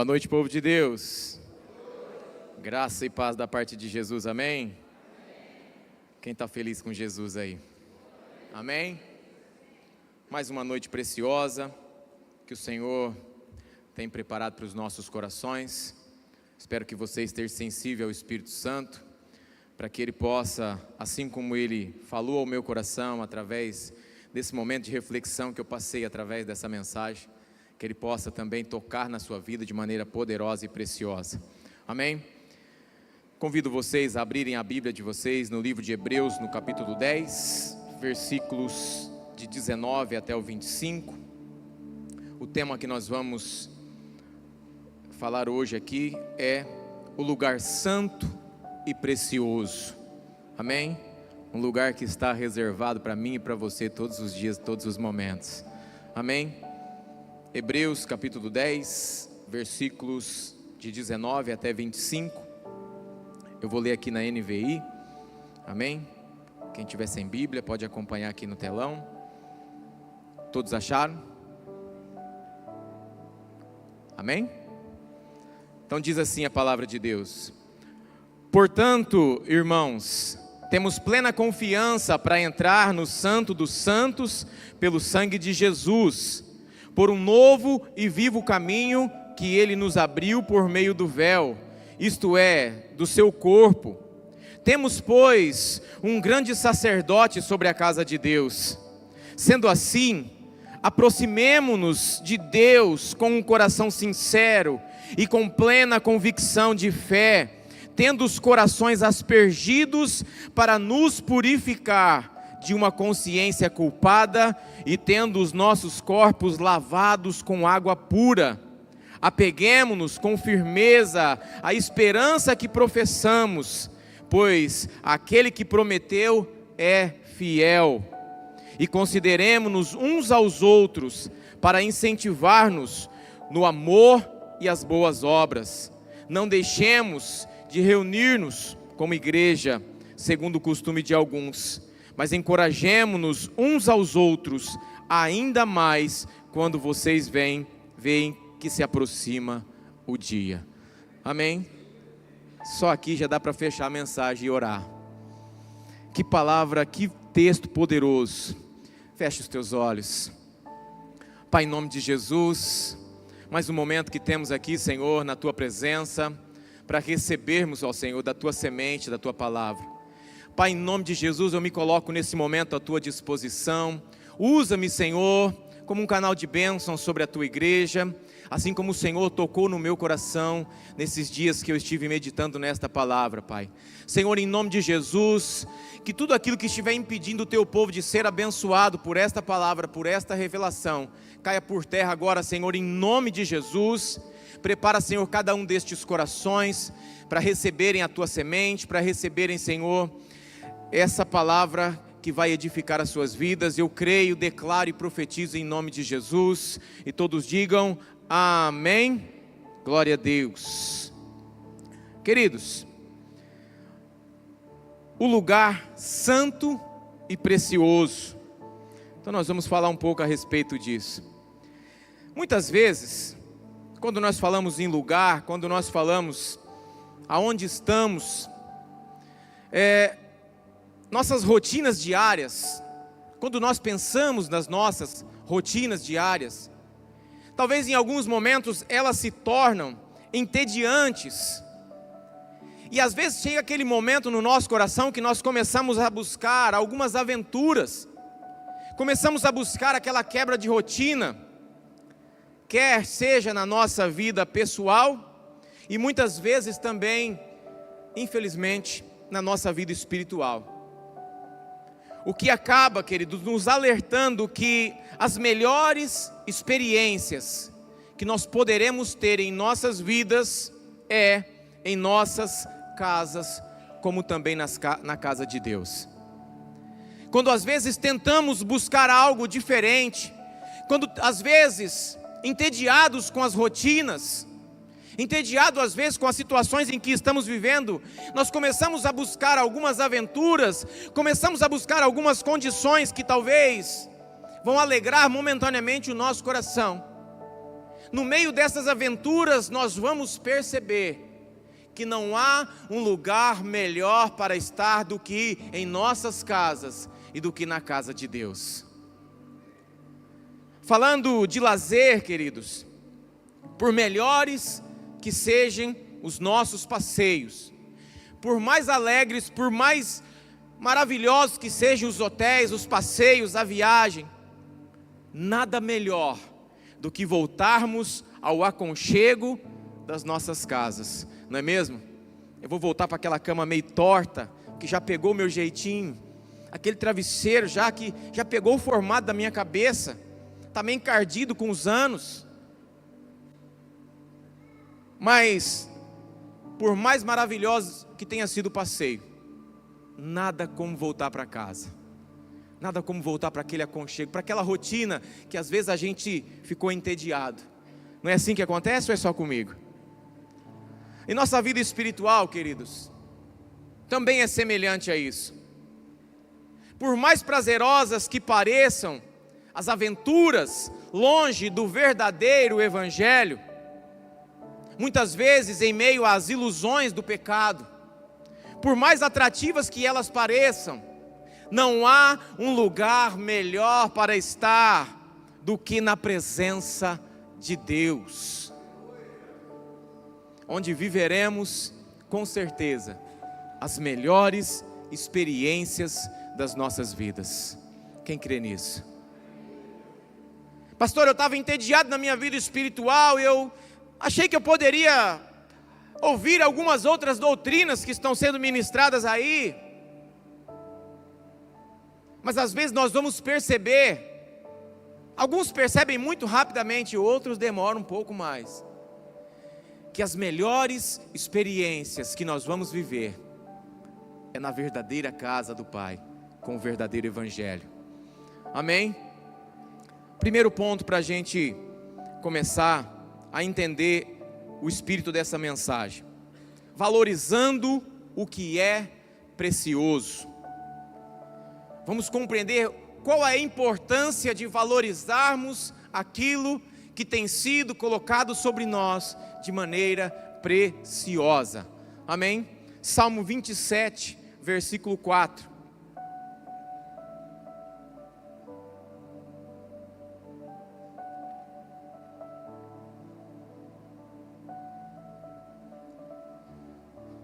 Boa noite, povo de Deus. Graça e paz da parte de Jesus, amém? Quem está feliz com Jesus aí? Amém? Mais uma noite preciosa que o Senhor tem preparado para os nossos corações. Espero que você esteja sensível ao Espírito Santo, para que Ele possa, assim como Ele falou ao meu coração, através desse momento de reflexão que eu passei através dessa mensagem, que Ele possa também tocar na sua vida de maneira poderosa e preciosa. Amém? Convido vocês a abrirem a Bíblia de vocês no livro de Hebreus, no capítulo 10, versículos de 19 até o 25. O tema que nós vamos falar hoje aqui é o lugar santo e precioso. Amém? Um lugar que está reservado para mim e para você todos os dias, todos os momentos. Amém? Hebreus capítulo 10, versículos de 19 até 25. Eu vou ler aqui na NVI. Amém? Quem tiver sem Bíblia pode acompanhar aqui no telão. Todos acharam? Amém? Então diz assim a palavra de Deus: portanto, irmãos, temos plena confiança para entrar no Santo dos Santos pelo sangue de Jesus, por um novo e vivo caminho que Ele nos abriu por meio do véu, isto é, do seu corpo. Temos, pois, um grande sacerdote sobre a casa de Deus. Sendo assim, aproximemo-nos de Deus com um coração sincero e com plena convicção de fé, tendo os corações aspergidos para nos purificar de uma consciência culpada e tendo os nossos corpos lavados com água pura. Apeguemo-nos com firmeza à esperança que professamos, pois aquele que prometeu é fiel. E consideremo-nos uns aos outros para incentivar-nos no amor e as boas obras. Não deixemos de reunir-nos como igreja, segundo o costume de alguns, mas encorajemo-nos uns aos outros, ainda mais quando vocês veem que se aproxima o dia. Amém? Só aqui já dá para fechar a mensagem e orar. Que palavra, que texto poderoso. Feche os teus olhos. Pai, em nome de Jesus, mais um momento que temos aqui, Senhor, na Tua presença, para recebermos, ó Senhor, da Tua semente, da Tua palavra. Pai, em nome de Jesus, eu me coloco nesse momento à Tua disposição. Usa-me, Senhor, como um canal de bênção sobre a Tua igreja, assim como o Senhor tocou no meu coração nesses dias que eu estive meditando nesta palavra, Pai. Senhor, em nome de Jesus, que tudo aquilo que estiver impedindo o Teu povo de ser abençoado por esta palavra, por esta revelação, caia por terra agora, Senhor, em nome de Jesus. Prepara, Senhor, cada um destes corações para receberem a Tua semente, para receberem, Senhor, essa palavra que vai edificar as suas vidas. Eu creio, declaro e profetizo em nome de Jesus. E todos digam amém. Glória a Deus. Queridos, o lugar santo e precioso. Então nós vamos falar um pouco a respeito disso. Muitas vezes, quando nós falamos em lugar, quando nós falamos aonde estamos, nossas rotinas diárias, quando nós pensamos nas nossas rotinas diárias, talvez em alguns momentos elas se tornam entediantes. E às vezes chega aquele momento no nosso coração que nós começamos a buscar algumas aventuras, começamos a buscar aquela quebra de rotina, quer seja na nossa vida pessoal e muitas vezes também, infelizmente, na nossa vida espiritual. O que acaba, queridos, nos alertando que as melhores experiências que nós poderemos ter em nossas vidas é em nossas casas, como também na casa de Deus. Quando às vezes tentamos buscar algo diferente, quando às vezes entediados com as rotinas, entediado às vezes com as situações em que estamos vivendo, nós começamos a buscar algumas aventuras, começamos a buscar algumas condições que talvez vão alegrar momentaneamente o nosso coração. no meio dessas aventuras, nós vamos perceber que não há um lugar melhor para estar do que em nossas casas e do que na casa de Deus. Falando de lazer, queridos, por melhores que sejam os nossos passeios, por mais alegres, por mais maravilhosos que sejam os hotéis, os passeios, a viagem, nada melhor do que voltarmos ao aconchego das nossas casas, não é mesmo? Eu vou voltar para aquela cama meio torta, que já pegou o meu jeitinho, aquele travesseiro que já pegou o formato da minha cabeça, está meio encardido com os anos. Mas, por mais maravilhoso que tenha sido o passeio, nada como voltar para casa, nada como voltar para aquele aconchego, para aquela rotina que às vezes a gente ficou entediado. Não é assim que acontece ou é só comigo? Em nossa vida espiritual, queridos, também é semelhante a isso. Por mais prazerosas que pareçam as aventuras longe do verdadeiro evangelho, muitas vezes em meio às ilusões do pecado, por mais atrativas que elas pareçam, não há um lugar melhor para estar do que na presença de Deus, onde viveremos com certeza as melhores experiências das nossas vidas. Quem crê nisso? Pastor, eu estava entediado na minha vida espiritual, eu achei que eu poderia ouvir algumas outras doutrinas que estão sendo ministradas aí, mas às vezes nós vamos perceber, alguns percebem muito rapidamente, outros demoram um pouco mais, que as melhores experiências que nós vamos viver é na verdadeira casa do Pai, com o verdadeiro evangelho. Amém? Primeiro ponto para a gente começar a entender o espírito dessa mensagem: valorizando o que é precioso. Vamos compreender qual é a importância de valorizarmos aquilo que tem sido colocado sobre nós de maneira preciosa. Amém? Salmo 27, versículo 4.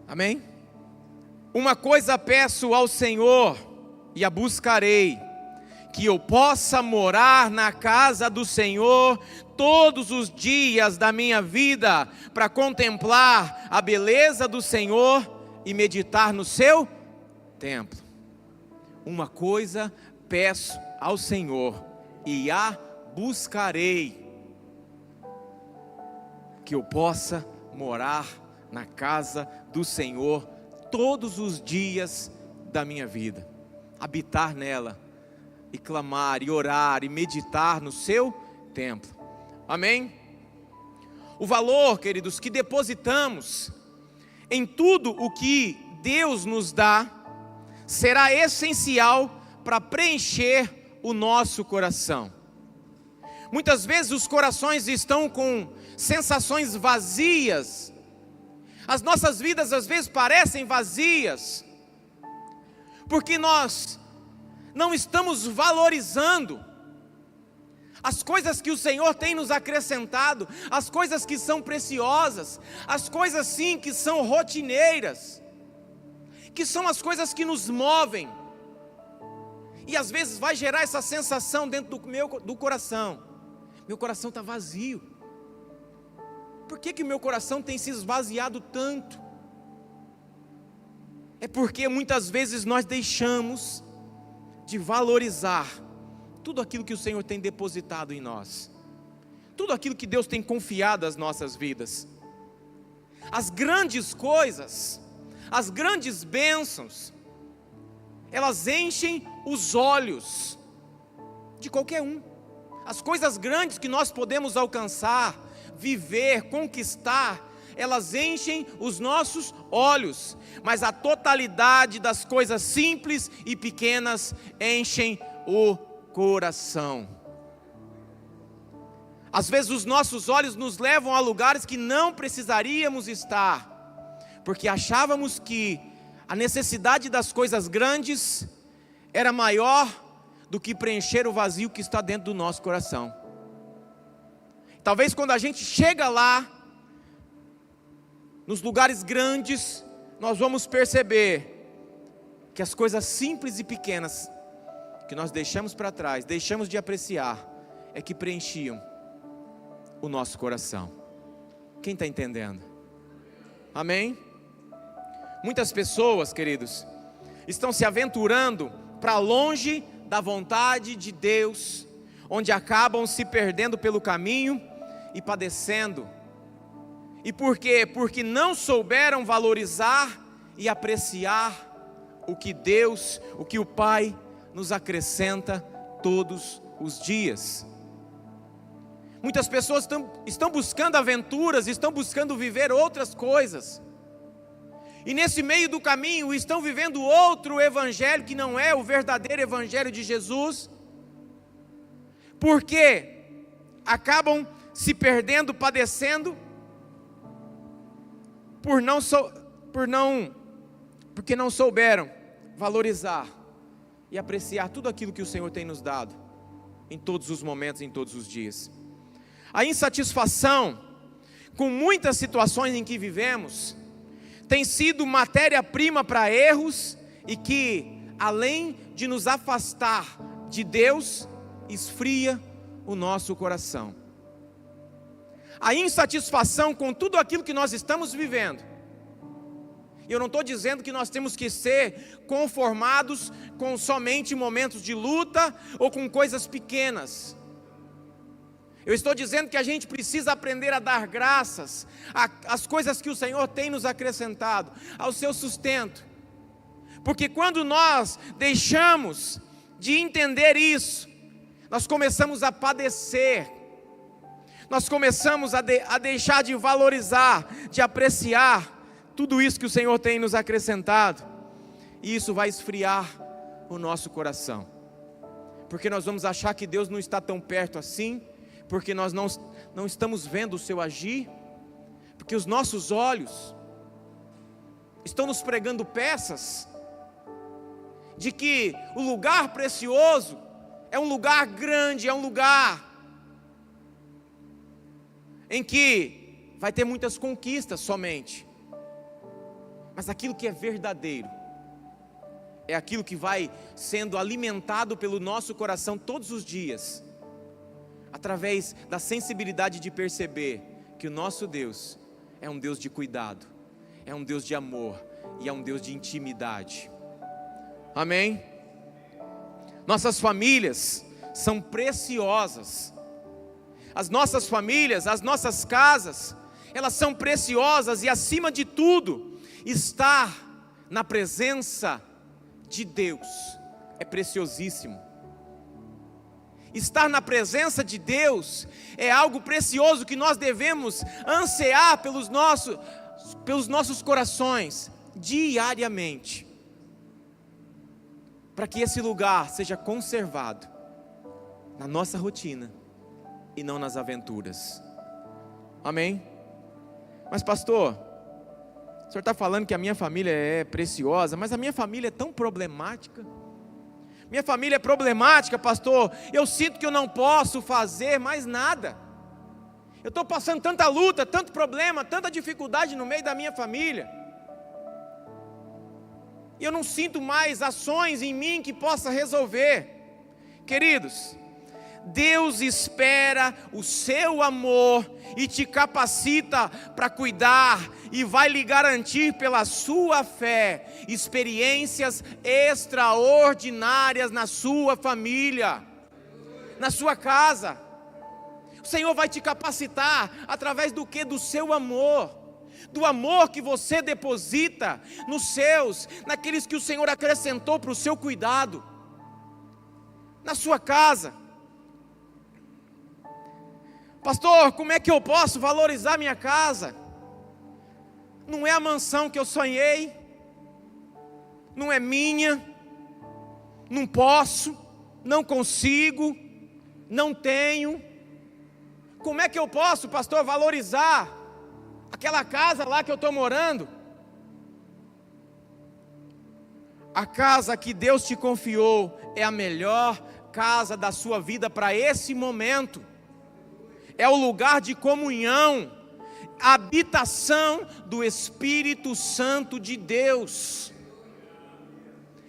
Amém? Uma coisa peço ao Senhor e a buscarei, que eu possa morar na casa do Senhor todos os dias da minha vida, para contemplar a beleza do Senhor e meditar no seu templo. Uma coisa peço ao Senhor e a buscarei, que eu possa morar na casa do Senhor todos os dias da minha vida, habitar nela e clamar e orar e meditar no seu templo. Amém? O valor, queridos, que depositamos em tudo o que Deus nos dá será essencial para preencher o nosso coração. Muitas vezes os corações estão com sensações vazias. As nossas vidas às vezes parecem vazias, porque nós não estamos valorizando as coisas que o Senhor tem nos acrescentado, as coisas que são preciosas, as coisas sim que são rotineiras, que são as coisas que nos movem, e às vezes vai gerar essa sensação dentro do coração: meu coração está vazio. Por que meu coração tem se esvaziado tanto? É porque muitas vezes nós deixamos de valorizar tudo aquilo que o Senhor tem depositado em nós, tudo aquilo que Deus tem confiado às nossas vidas. As grandes coisas, as grandes bênçãos, elas enchem os olhos de qualquer um. As coisas grandes que nós podemos alcançar, viver, conquistar, elas enchem os nossos olhos, mas a totalidade das coisas simples e pequenas enchem o coração. Às vezes os nossos olhos nos levam a lugares que não precisaríamos estar, porque achávamos que a necessidade das coisas grandes era maior do que preencher o vazio que está dentro do nosso coração. Talvez quando a gente chega lá, nos lugares grandes, nós vamos perceber que as coisas simples e pequenas que nós deixamos para trás, deixamos de apreciar, é que preenchiam o nosso coração. Quem está entendendo? Amém? Muitas pessoas, queridos, estão se aventurando para longe da vontade de Deus, onde acabam se perdendo pelo caminho e padecendo. E por quê? Porque não souberam valorizar e apreciar o que Deus, o que o Pai nos acrescenta todos os dias. Muitas pessoas estão buscando aventuras, estão buscando viver outras coisas, e nesse meio do caminho estão vivendo outro evangelho que não é o verdadeiro evangelho de Jesus, porque acabam se perdendo, padecendo, porque não souberam valorizar e apreciar tudo aquilo que o Senhor tem nos dado, em todos os momentos, em todos os dias. A insatisfação com muitas situações em que vivemos tem sido matéria-prima para erros, e que, além de nos afastar de Deus, esfria o nosso coração. A insatisfação com tudo aquilo que nós estamos vivendo. Eu não estou dizendo que nós temos que ser conformados com somente momentos de luta ou com coisas pequenas. Eu estou dizendo que a gente precisa aprender a dar graças às coisas que o Senhor tem nos acrescentado, ao seu sustento. Porque quando nós deixamos de entender isso, nós começamos a padecer, nós começamos a deixar de valorizar, de apreciar tudo isso que o Senhor tem nos acrescentado, e isso vai esfriar o nosso coração, porque nós vamos achar que Deus não está tão perto assim, porque nós não estamos vendo o seu agir, porque os nossos olhos estão nos pregando peças de que o lugar precioso é um lugar grande, é um lugar em que vai ter muitas conquistas somente. Mas aquilo que é verdadeiro é aquilo que vai sendo alimentado pelo nosso coração todos os dias, através da sensibilidade de perceber que o nosso Deus é um Deus de cuidado, é um Deus de amor e é um Deus de intimidade. Amém? Nossas famílias são preciosas. As nossas famílias, as nossas casas, elas são preciosas, e acima de tudo, estar na presença de Deus é preciosíssimo. Estar na presença de Deus é algo precioso que nós devemos ansiar pelos nossos corações diariamente, para que esse lugar seja conservado na nossa rotina e não nas aventuras. Amém? Mas pastor, o senhor está falando que a minha família é preciosa, mas a minha família é tão problemática. Minha família é problemática, pastor. Eu sinto que eu não posso fazer mais nada. Eu estou passando tanta luta, tanto problema, tanta dificuldade no meio da minha família. E eu não sinto mais ações em mim que possa resolver. Queridos, Deus espera o seu amor e te capacita para cuidar, e vai lhe garantir pela sua fé experiências extraordinárias na sua família, na sua casa. O Senhor vai te capacitar através do quê? Do seu amor, do amor que você deposita nos seus, naqueles que o Senhor acrescentou para o seu cuidado, na sua casa. Pastor, como é que eu posso valorizar minha casa? Não é a mansão que eu sonhei, não é minha, não posso, não consigo, não tenho. Como é que eu posso, pastor, valorizar aquela casa lá que eu estou morando? A casa que Deus te confiou é a melhor casa da sua vida para esse momento. É o lugar de comunhão, a habitação do Espírito Santo de Deus.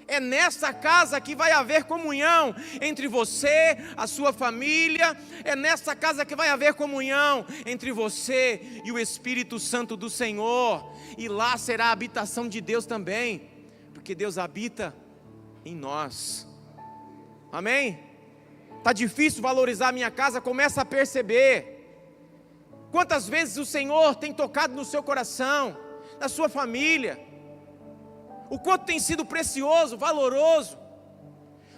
É nessa casa que vai haver comunhão entre você, a sua família. É nessa casa que vai haver comunhão entre você e o Espírito Santo do Senhor. E lá será a habitação de Deus também, porque Deus habita em nós. Amém? Está difícil valorizar a minha casa? Começa a perceber. Quantas vezes o Senhor tem tocado no seu coração, na sua família. O quanto tem sido precioso, valoroso,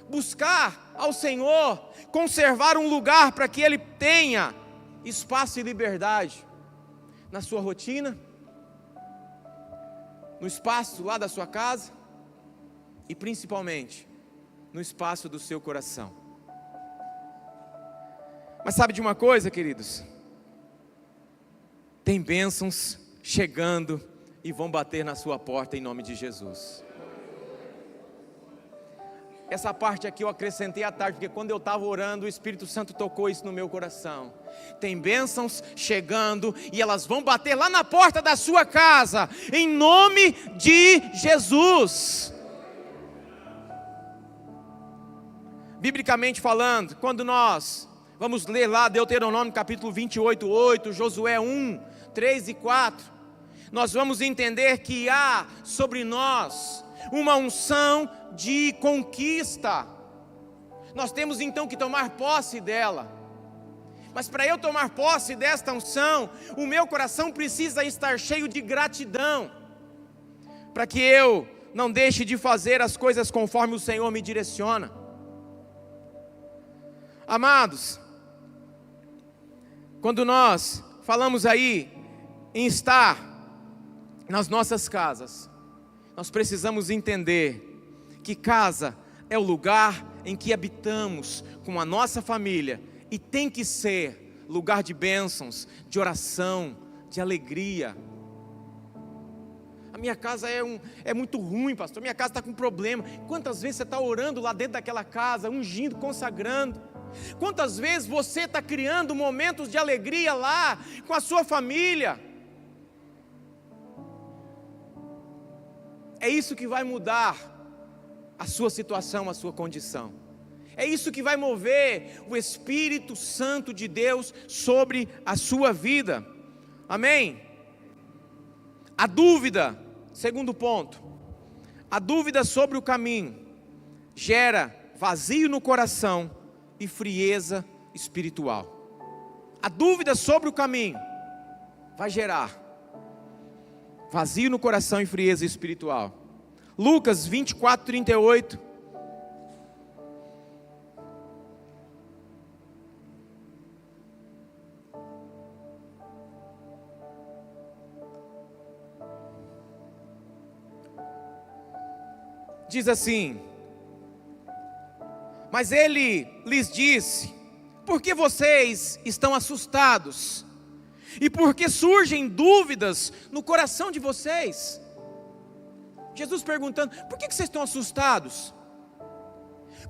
buscar ao Senhor, conservar um lugar para que Ele tenha espaço e liberdade, na sua rotina, no espaço lá da sua casa, e principalmente, no espaço do seu coração. Mas sabe de uma coisa, queridos? Tem bênçãos chegando e vão bater na sua porta em nome de Jesus. Essa parte aqui eu acrescentei à tarde, porque quando eu estava orando, o Espírito Santo tocou isso no meu coração. Tem bênçãos chegando e elas vão bater lá na porta da sua casa, em nome de Jesus. Biblicamente falando, quando nós vamos ler lá Deuteronômio capítulo 28, 8, Josué 1, 3 e 4, nós vamos entender que há sobre nós uma unção de conquista. Nós temos então que tomar posse dela. Mas para eu tomar posse desta unção, o meu coração precisa estar cheio de gratidão, para que eu não deixe de fazer as coisas conforme o Senhor me direciona. Amados, quando nós falamos aí em estar nas nossas casas, nós precisamos entender que casa é o lugar em que habitamos com a nossa família, e tem que ser lugar de bênçãos, de oração, de alegria. A minha casa é muito ruim, pastor, minha casa está com problema. Quantas vezes você está orando lá dentro daquela casa, ungindo, consagrando? Quantas vezes você está criando momentos de alegria lá com a sua família? É isso que vai mudar a sua situação, a sua condição. É isso que vai mover o Espírito Santo de Deus sobre a sua vida. Amém? A dúvida, segundo ponto, a dúvida sobre o caminho gera vazio no coração e frieza espiritual. A dúvida sobre o caminho vai gerar vazio no coração e frieza espiritual. Lucas 24, 38. Diz assim: mas ele lhes disse: por que vocês estão assustados? E por que surgem dúvidas no coração de vocês? Jesus perguntando: por que vocês estão assustados?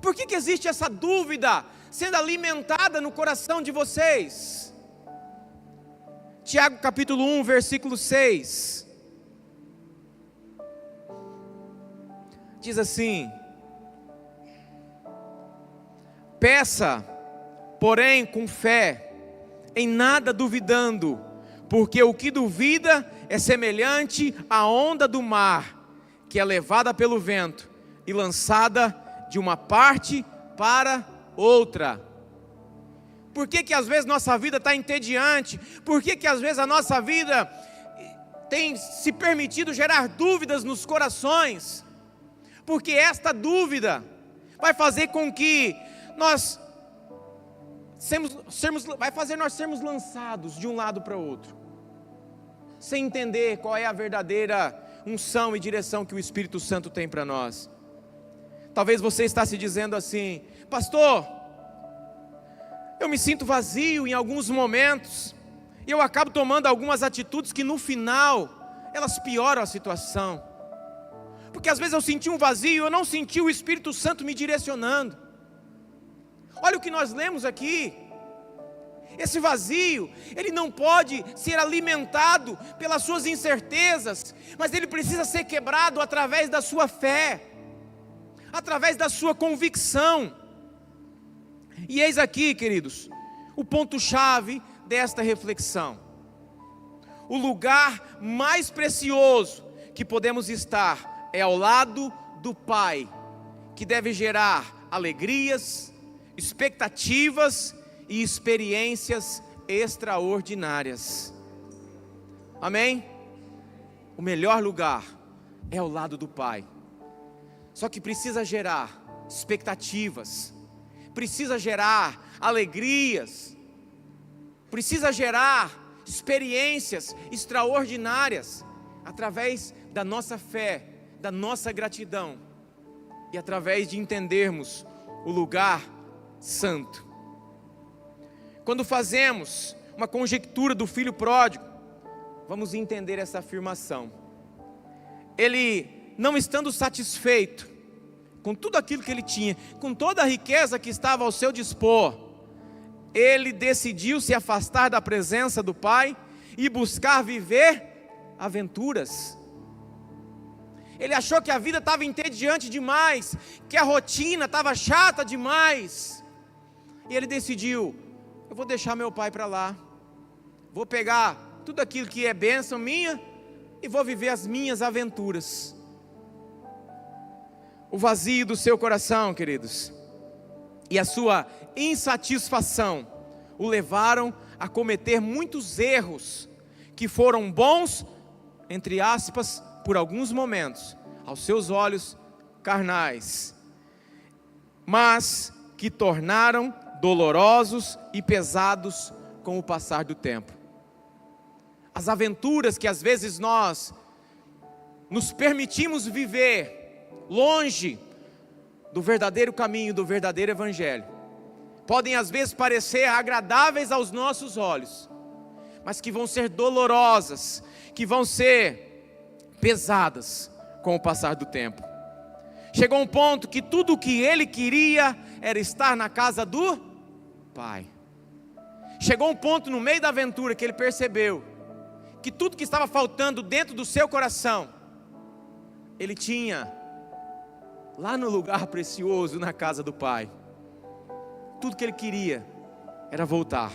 Por que existe essa dúvida sendo alimentada no coração de vocês? Tiago capítulo 1, versículo 6. Diz assim: peça, porém com fé, em nada duvidando, porque o que duvida é semelhante à onda do mar, que é levada pelo vento e lançada de uma parte para outra. Por que às vezes nossa vida está entediante? Por que às vezes a nossa vida tem se permitido gerar dúvidas nos corações? Porque esta dúvida vai fazer com que nós vai fazer nós sermos lançados de um lado para o outro, sem entender qual é a verdadeira unção e direção que o Espírito Santo tem para nós. Talvez você está se dizendo assim: pastor, eu me sinto vazio em alguns momentos, e eu acabo tomando algumas atitudes que no final, elas pioram a situação. Porque às vezes eu senti um vazio, eu não senti o Espírito Santo me direcionando. Olha o que nós lemos aqui. Esse vazio, ele não pode ser alimentado pelas suas incertezas, mas ele precisa ser quebrado através da sua fé, através da sua convicção. E eis aqui, queridos, o ponto-chave desta reflexão. O lugar mais precioso que podemos estar é ao lado do Pai, que deve gerar alegrias, expectativas e experiências extraordinárias. Amém? O melhor lugar é ao lado do Pai. Só que precisa gerar expectativas, precisa gerar alegrias, precisa gerar experiências extraordinárias, através da nossa fé, da nossa gratidão, e através de entendermos o lugar santo. Quando fazemos uma conjectura do filho pródigo, vamos entender essa afirmação. Ele, não estando satisfeito com tudo aquilo que ele tinha, com toda a riqueza que estava ao seu dispor, ele decidiu se afastar da presença do Pai e buscar viver aventuras. Ele achou que a vida estava entediante demais, que a rotina estava chata demais, e ele decidiu: eu vou deixar meu pai para lá, vou pegar tudo aquilo que é bênção minha e vou viver as minhas aventuras. O vazio do seu coração, queridos, e a sua insatisfação o levaram a cometer muitos erros que foram bons, entre aspas, por alguns momentos, aos seus olhos carnais, mas que tornaram dolorosos e pesados com o passar do tempo. As aventuras que às vezes nós nos permitimos viver longe do verdadeiro caminho, do verdadeiro evangelho, podem às vezes parecer agradáveis aos nossos olhos, mas que vão ser dolorosas, que vão ser pesadas com o passar do tempo. Chegou um ponto que tudo o que ele queria era estar na casa do Pai. Chegou um ponto no meio da aventura que ele percebeu que tudo que estava faltando dentro do seu coração, ele tinha lá no lugar precioso, na casa do Pai. Tudo que ele queria era voltar.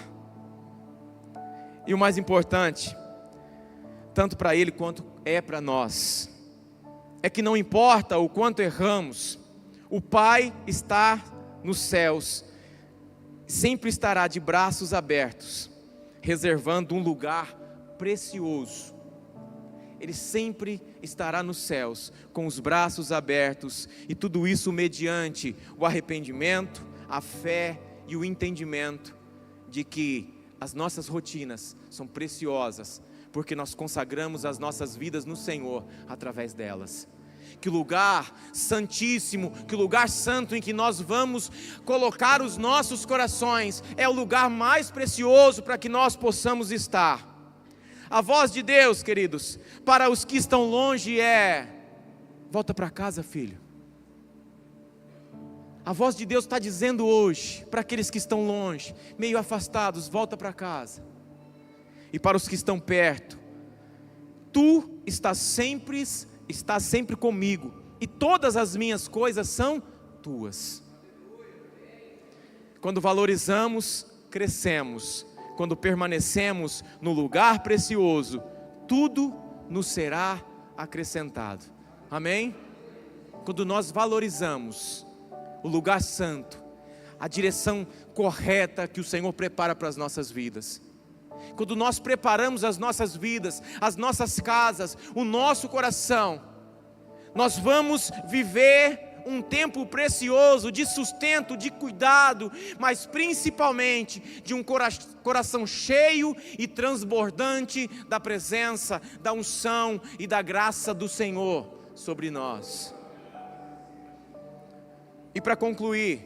E o mais importante, tanto para ele quanto é para nós, é que não importa o quanto erramos, o Pai está nos céus, sempre estará de braços abertos, reservando um lugar precioso. Ele sempre estará nos céus, com os braços abertos, e tudo isso mediante o arrependimento, a fé e o entendimento de que as nossas rotinas são preciosas, porque nós consagramos as nossas vidas no Senhor através delas. Que o lugar santíssimo, que o lugar santo em que nós vamos colocar os nossos corações, é o lugar mais precioso para que nós possamos estar. A voz de Deus, queridos, para os que estão longe é: volta para casa, filho. A voz de Deus está dizendo hoje, para aqueles que estão longe, meio afastados: volta para casa. E para os que estão perto: tu estás sempre comigo, e todas as minhas coisas são tuas. Quando valorizamos, crescemos. Quando permanecemos no lugar precioso, tudo nos será acrescentado. Amém? Quando nós valorizamos o lugar santo, a direção correta que o Senhor prepara para as nossas vidas, quando nós preparamos as nossas vidas, as nossas casas, o nosso coração, nós vamos viver um tempo precioso de sustento, de cuidado, mas principalmente de um coração cheio e transbordante da presença, da unção e da graça do Senhor sobre nós. E para concluir,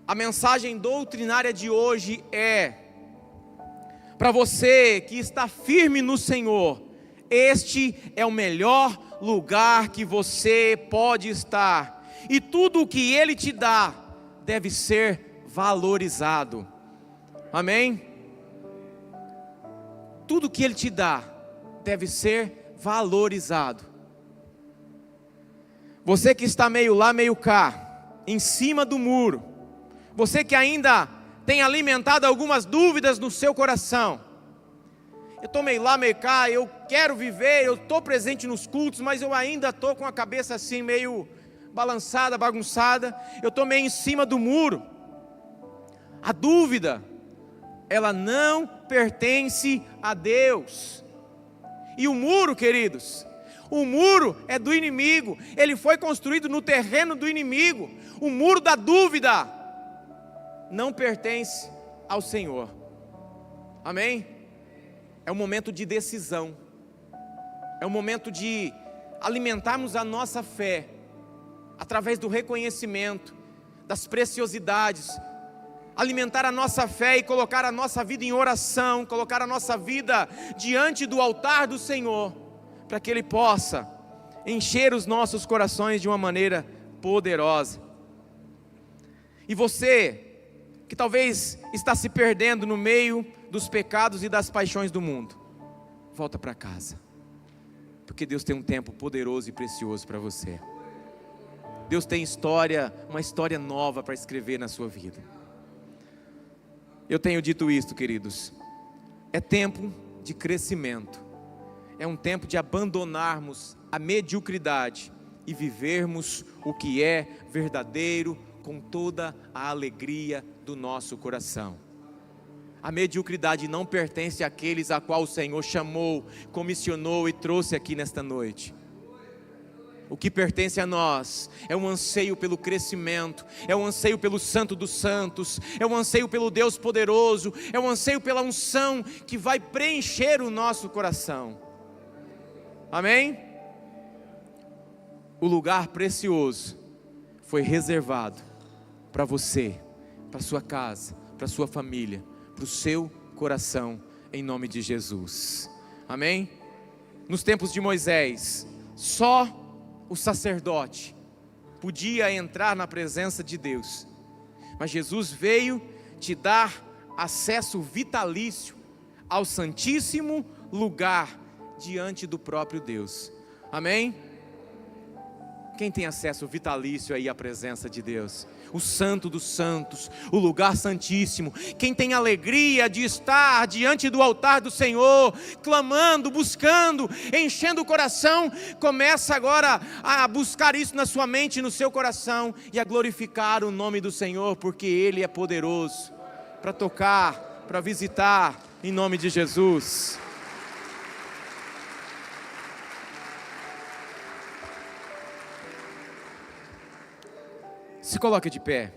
A mensagem doutrinária de hoje é: para você que está firme no Senhor, este é o melhor lugar que você pode estar, e tudo o que Ele te dá deve ser valorizado. Amém? Tudo que Ele te dá deve ser valorizado. Você que está meio lá, meio cá, em cima do muro, você que ainda tem alimentado algumas dúvidas no seu coração: eu estou meio lá, meio cá, eu quero viver, eu estou presente nos cultos, mas eu ainda estou com a cabeça assim meio balançada, bagunçada, eu estou meio em cima do muro. A dúvida, ela não pertence a Deus. E o muro, queridos, o muro é do inimigo, ele foi construído no terreno do inimigo. O muro da dúvida não pertence ao Senhor. Amém? É um momento de decisão, é um momento de alimentarmos a nossa fé, através do reconhecimento das preciosidades, alimentar a nossa fé e colocar a nossa vida em oração, colocar a nossa vida diante do altar do Senhor, para que Ele possa encher os nossos corações de uma maneira poderosa. E você, que talvez está se perdendo no meio dos pecados e das paixões do mundo, volta para casa, porque Deus tem um tempo poderoso e precioso para você. Deus tem uma história nova para escrever na sua vida. Eu tenho dito isto, queridos, é tempo de crescimento, é um tempo de abandonarmos a mediocridade e vivermos o que é verdadeiro com toda a alegria do nosso coração. A mediocridade não pertence àqueles a qual o Senhor chamou, comissionou e trouxe aqui nesta noite. O que pertence a nós é um anseio pelo crescimento, é um anseio pelo Santo dos Santos, é um anseio pelo Deus poderoso, é um anseio pela unção que vai preencher o nosso coração. Amém? O lugar precioso foi reservado para você, para sua casa, para sua família, para o seu coração, em nome de Jesus. Amém? Nos tempos de Moisés, só o sacerdote podia entrar na presença de Deus, mas Jesus veio te dar acesso vitalício ao santíssimo lugar diante do próprio Deus. Amém? Quem tem acesso vitalício aí à presença de Deus? O Santo dos Santos, o lugar santíssimo. Quem tem alegria de estar diante do altar do Senhor, clamando, buscando, enchendo o coração, começa agora a buscar isso na sua mente e no seu coração, e a glorificar o nome do Senhor, porque Ele é poderoso para tocar, para visitar, em nome de Jesus. Se coloque de pé.